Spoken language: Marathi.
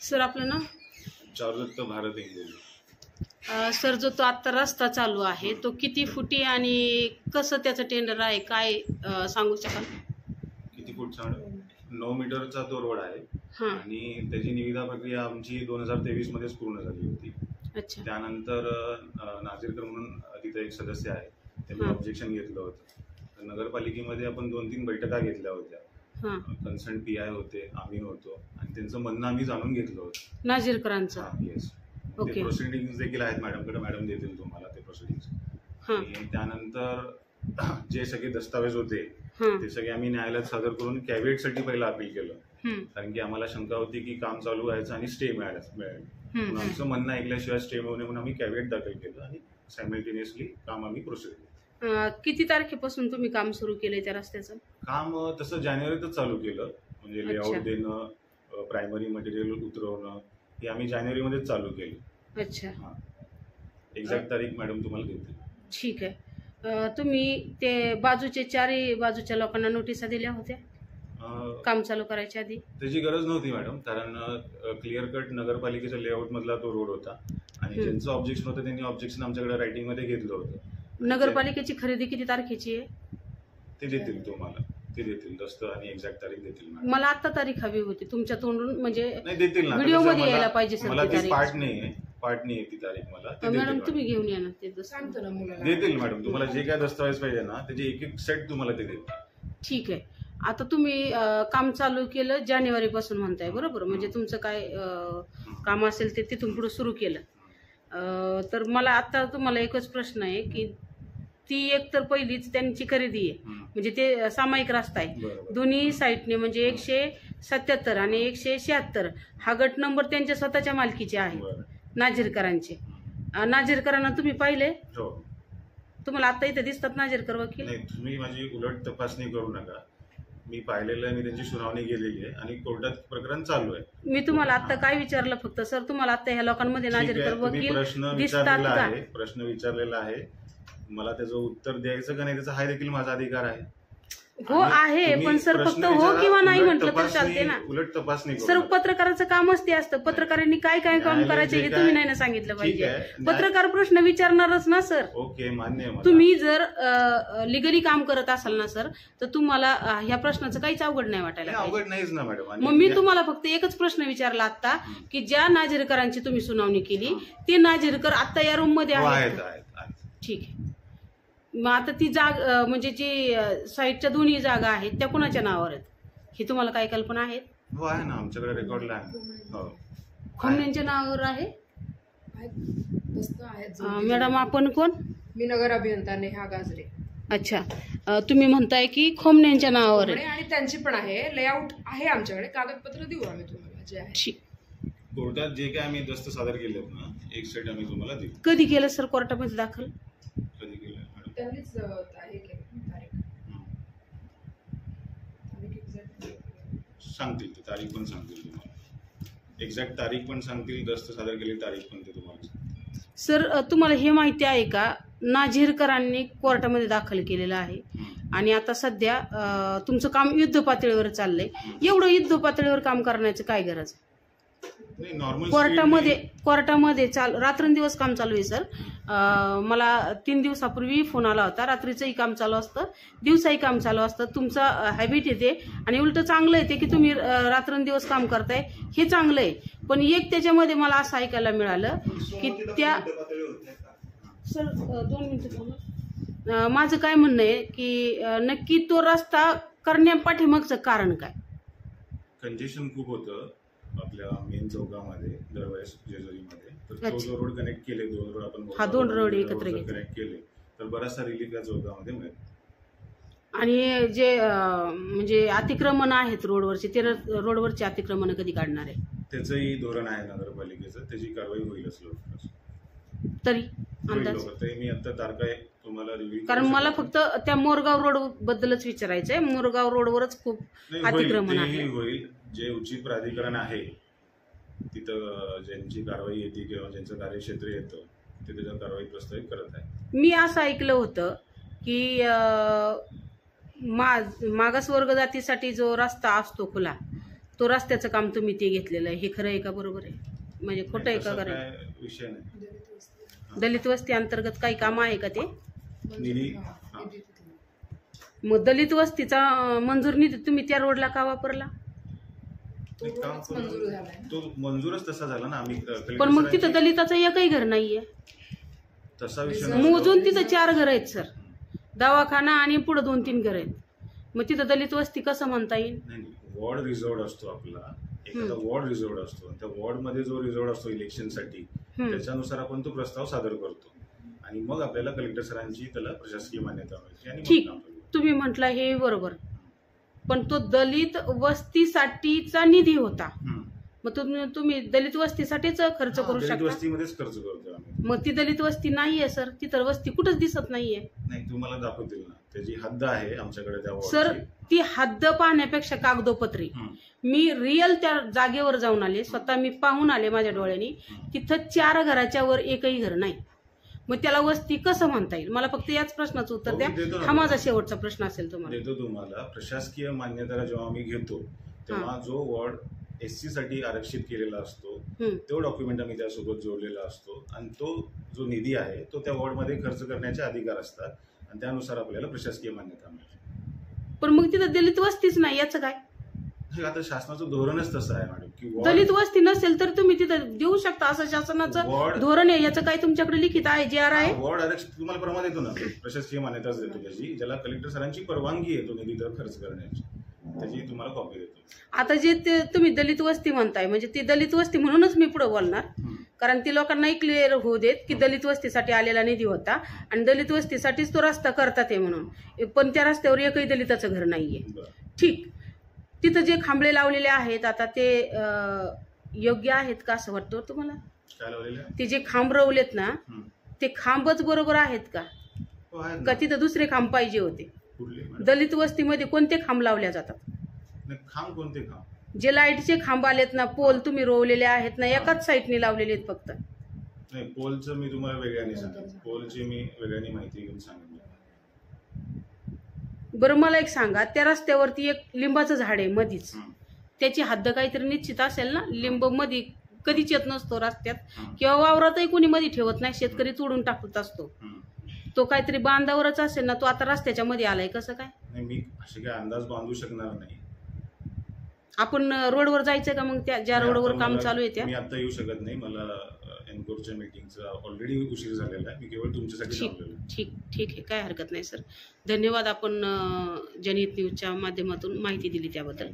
सर आपलं नाव? चारुदत्त भारत इंगोली। सर जो तो आता रस्ता चालू आहे तो किती फुटी आणि कसं त्याचं टेंडर आहे काय सांगू शकाल? किती फूटचा? 9 मीटरचा तो रोड आहे आणि त्याची निविदा प्रक्रिया आमची 2023 मध्येच पूर्ण झाली होती। अच्छा। त्यानंतर नाझीरकर म्हणून तिथे एक सदस्य आहे, त्यांनी ऑब्जेक्शन घेतलं होतं। नगरपालिकेमध्ये आपण 2-3 बैठका घेतल्या होत्या, कन्सर्न पीआय होते, आम्ही होतो आणि त्यांचं म्हणणं आम्ही जाणून घेतलं होतं नाझीरकरांचं। येस, ते प्रोसिडिंग्स देखील आहेत मॅडमकडे, मॅडम देतील तुम्हाला ते प्रोसिडिंग्स। आणि त्यानंतर जे सगळे दस्तावेज होते ते सगळे आम्ही न्यायालयात सादर करून कॅव्हिएटसाठी पहिला अपील केलं, कारण की आम्हाला शंका होती की काम चालू व्हायचं आणि स्टे मिळेल। आमचं म्हणणं ऐकल्याशिवाय स्टे मिळू नये म्हणून आम्ही कॅव्हिएट दाखल केलं आणि सायमल्टेनियसली काम आम्ही प्रोसीड केलं। किती तारखेपासून तुम्ही काम सुरू केलंय त्या रस्त्याचं? काम तसं जानेवारीतच चालू केलं, म्हणजे लेआउट देणं, प्रायमरी मटेरियल उतरवणं हे आम्ही जानेवारीमध्येच चालू केलं। अच्छा। एक्झॅक्ट तारीख मॅडम तुम्हाला देते। ठीक आहे। तुम्ही ते बाजूचे चारही बाजूच्या लोकांना नोटिसा दिल्या होत्या काम चालू करायच्या आधी? त्याची गरज नव्हती मॅडम, कारण क्लिअर कट नगरपालिकेच्या लेआउट मधला तो रोड होता आणि ज्यांचं ऑब्जेक्शन होतं त्यांनी ऑब्जेक्शन आमच्याकडे रायटिंग मध्ये घेतलं होतं। नगरपालिकेची खरेदी किती तारखेची आहे? ते देतील तुम्हाला, ते देतील दस्त आणि एक्झॅक्ट तारीख देतील मॅडम। मला आता तारीख हवी होती तुमच्या तोंडून, म्हणजे नाही देतील ना, व्हिडिओ मध्ये यायला पाहिजे सर। मला ती पार्ट नाही ती तारीख मला। मॅडम तुम्ही घेऊन या ना, ते सांगतो ना मुलाला। देतील मॅडम, तुम्हाला जे काय दस्तावेज पाहिजे ना त्याचे एक एक सेट तुम्हाला ते देतील। ठीक आहे। आता तुम्ही काम चालू केलं जानेवारी पासून म्हणताय, बरोबर? म्हणजे तुमचं काय काम असेल ते तिथून पुढे सुरू केलं। तर मला आता तुम्हाला एकच प्रश्न आहे की ती एक तर पहिलीच त्यांची खरेदी आहे, म्हणजे ते सामायिक रस्ता आहे दोन्ही साईडने, म्हणजे 177 आणि 176 हा गट नंबर त्यांच्या स्वतःच्या मालकीचे आहे नाझीरकरांचे। नाझीरकरांना तुम्ही पाहिले? तुम्हाला आता इथे दिसतात नाझीरकर वकील? नाही, तुम्ही माझी उलट तपासणी करू नका, मी पाहिलेलं आहे, मी त्यांची सुनावणी केलेली आहे आणि कोर्टात प्रकरण चालू आहे। मी तुम्हाला आता काय विचारलं फक्त सर, तुम्हाला आता ह्या लोकांमध्ये नाझीरकर वकील दिसतात का? प्रश्न विचारलेला आहे, मला त्याचं उत्तर द्यायचं का नाही त्याचा हा देखील माझा अधिकार आहे। हो आहे, पण सर फक्त हो किंवा नाही म्हटलं तर चालते ना। उलट तपासणी सर पत्रकाराचं कामच ते असतं, पत्रकारांनी काय काय काम करायचं हे तुम्ही नाही ना सांगितलं पाहिजे। पत्रकार प्रश्न विचारणारच ना सर। ओके, मान्य आहे। तुम्ही जर लिगली काम करत असाल ना सर, तर तुम्हाला ह्या प्रश्नाचं काहीच अवघड नाही वाटायला पाहिजे। अवघड नाहीच ना मॅडम। मग मी तुम्हाला फक्त एकच प्रश्न विचारला आता की ज्या नाझीरकरांची तुम्ही सुनावणी केली ते नाझीरकर आता या रूम मध्ये आहेत? ठीक आहे। मग आता ती म्हणजे जी साईडच्या दोन्ही जागा आहेत त्या कुणाच्या नावावर आहेत हे तुम्हाला काय कल्पना आहेत? हो आहे ना, आमच्याकडे रेकॉर्डला आहे। खोमण्यांच्या नावावर आहे? मॅडम आपण कोण? मी नगर अभियंता नेहा गाजरे। अच्छा, तुम्ही म्हणताय की खोमण्यांच्या नावावर आहे आणि त्यांची पण आहे, लेआउट आहे आमच्याकडे, कागदपत्र देऊ आम्ही तुम्हाला जे आहे। कोर्टात जे काय आम्ही दस्त सादर केलेत ना, एक सेट आम्ही तुम्हाला देऊ। कधी केलं सर कोर्टामध्ये दाखल? कधी केलं? त्यांनीच तारीख सांगतील, ते तारीख पण सांगतील तुम्हाला, एक्झॅक्ट तारीख पण सांगतील, दस्त सादर केलेली तारीख पण ते तुम्हाला। सर तुम्हाला हे माहिती आहे का नाझीरकरांनी कोर्टामध्ये दाखल केलेलं आहे आणि आता सध्या तुमचं काम युद्ध पातळीवर चाललंय, एवढं युद्ध पातळीवर काम करण्याचं काय गरज आहे? कोर्टामध्ये रात्रंदिवस काम चालू आहे सर। मला 3 दिवसापूर्वी फोन आला होता, रात्रीचंही काम चालू असतं, दिवसाही काम चालू असतं। तुमचा हॅबिट येते आणि उलट चांगलं येते की तुम्ही रात्रंदिवस काम करताय, हे चांगलं आहे। पण एक त्याच्यामध्ये मला असं ऐकायला मिळालं की त्या सर 2 मिनिटं, माझं काय म्हणणं आहे की नक्की तो रस्ता करण्यापाठीमागचं कारण काय? कंजेशन खूप होतं आपल्या मेन चौकामध्ये दरवेळेस जेजुरीमध्ये, तर तो जो रोड कनेक्ट केले, 2 रोड आपण 2 रोड एकत्र कनेक्ट केले तर बराचसा रिलीफ या चौकामध्ये मिळेल। आणि जे म्हणजे अतिक्रमण आहेत रोडवरची, ते रोडवरची अतिक्रमण कधी काढणार आहे? त्याचंही धोरण आहे नगरपालिकेचं, त्याची कारवाई होईलच लवकरच। तरी अंदाज मी आता तारखा तुम्हाला रिव्ह्यू, कारण मला फक्त त्या मोरगाव रोड बद्दलच विचारायचंय। मोरगाव रोडवरच खूप अतिक्रमण आहे। होईल, जे उचित प्राधिकरण आहे तिथं ज्यांची कारवाई येते किंवा ज्यांचं कार्यक्षेत्र येतं ते त्याच्या कारवाई प्रस्तावित करत आहे। मी असं ऐकलं होतं की मागासवर्ग जातीसाठी जो रस्ता असतो खुला, तो रस्त्याचं काम तुम्ही ते घेतलेलं आहे, हे खरं आहे का, बरोबर आहे? म्हणजे खोटं आहे का तसा खरं? काय विषय नाही. दलित वस्ती अंतर्गत काही काम आहे का ते? निधी हा. मग दलित वस्तीचा मंजूर निधी तुम्ही त्या रोडला का वापरला? ते काम मंजूर झालाय. तो मंजूरच तसा झाला ना. आम्ही पण मग तिथं दलिताचं एकही घर नाहीये. तसा विषय नसतो. मोजून तिथं 4 घर आहेत सर, दवाखाना आणि पुढे 2-3 घर आहेत. मग तिथं दलित वस्ती कसं म्हणता येईल? नाही, वॉर्ड रिझर्वड असतो आपला, एखादा वॉर्ड रिझर्वड असतो. त्या वॉर्डमध्ये जो रिझर्वड असतो इलेक्शनसाठी, त्याच्यानुसार आपण तो प्रस्ताव सादर करतो आणि मग आपल्याला कलेक्टर सरांची त्याला प्रशासकीय मान्यता मिळते आणि मग ठीक, काम चालू. तुम्ही म्हटलं हे बरोबर, पण तो दलित वस्तीसाठीचा निधी होता. मग तुम्ही दलित वस्तीसाठीच खर्च करू दलित शकता. वस्तीमध्येच खर्च करतो आम्ही. मग ती दलित वस्ती नाहीये सर, तिथं वस्ती कुठंच दिसत नाहीये. नाही, तुम्हाला दाखवतील ना, त्याची हद्द आहे आमच्याकडे त्या सर. वॉर्डची. ती हद्द पाहण्यापेक्षा कागदोपत्री मी रिअल त्या जागेवर जाऊन आले, स्वतः मी पाहून आले माझ्या डोळ्यांनी. तिथं 4 घराच्या वर एकही घर नाही. मग त्याला वस्ती कसं म्हणता येईल? मला फक्त याच प्रश्नाचं उत्तर द्या. हा माझा शेवटचा प्रश्न असेल तुम्हाला. देतो तुम्हाला. प्रशासकीय मान्यता जेव्हा आम्ही घेतो तेव्हा जो वॉर्ड SC साठी आरक्षित केलेला असतो तो डॉक्युमेंट आम्ही त्यासोबत जोडलेला असतो आणि तो जो निधी आहे तो त्या वॉर्डमध्ये खर्च करण्याचे अधिकार असतात आणि त्यानुसार आपल्याला प्रशासकीय मान्यता मिळते. पण मग तिथं दलित वस्तीच नाही, याचं काय? आता शासनाचं धोरणच तसं आहे मॅडम की दलित वस्ती नसेल तर तुम्ही तिथं देऊ शकता, असं शासनाचं धोरण आहे. याचं काय तुमच्याकडे लिखित आहे, JR आहे? वॉर्ड आरक्षित तुम्हाला प्रमाण देतो ना, प्रशासकीय मान्यताच देतो त्याची, ज्याला कलेक्टर सरांची परवानगी आहे तो निधी तर खर्च करण्याची, त्याची तुम्हाला कॉपी देतो. आता जे ते तुम्ही दलित वस्ती म्हणताय, म्हणजे ती दलित वस्ती म्हणूनच मी पुढे बोलणार, कारण ती लोकांनाही क्लिअर होऊ देत की दलित वस्तीसाठी आलेला निधी होता आणि दलित वस्तीसाठीच तो रस्ता करतात आहे म्हणून. पण त्या रस्त्यावर एकही दलिताचं घर नाहीये. ठीक, तिथं जे खांबळे लावलेले आहेत आता ते योग्य आहेत का असं वाटतं तुम्हाला? काय लावलेलं? ते जे खांब रवलेत ना, ते खांबच बरोबर आहेत का? का तिथं दुसरे खांब पाहिजे होते? दलित वस्तीमध्ये कोणते खांब लावल्या जातात? खांब कोणते खांब? जे लाईटचे खांब आलेत ना, पोल तुम्ही रोवलेले आहेत ना, एकाच साईडने लावलेले आहेत फक्त. नाही, पोलचं मी तुम्हाला वेगळ्याने सांगेन, पोलची मी वेगळ्याने माहिती घेऊन सांगेन. बरं, मला एक सांगा, त्या रस्त्यावरती एक लिंबाचं झाड आहे मधीच, त्याची हद्द काहीतरी निश्चित असेल ना? लिंब मध्ये कधीच येत नसतो रस्त्यात किंवा वावरातही कोणी मध्ये ठेवत नाही, शेतकरी तोडून टाकत असतो. तो काहीतरी बांधावरच असेल ना, तो आता रस्त्याच्या मध्ये आलाय, कसं काय? नाही, मी असे काय अंदाज बांधू शकणार नाही. आपण रोडवर जायचं का मग? त्या ज्या रोडवर काम चालू आहे त्या? मी आता येऊ शकत नाही, मला एनकोरच्या मीटिंगचा ऑलरेडी उशीर झालेला आहे. मी केवळ तुमच्यासाठी ठीक आहे, काय हरकत नाही सर. धन्यवाद, आपण जनहित न्यूजच्या माध्यमातून माहिती दिली त्याबद्दल.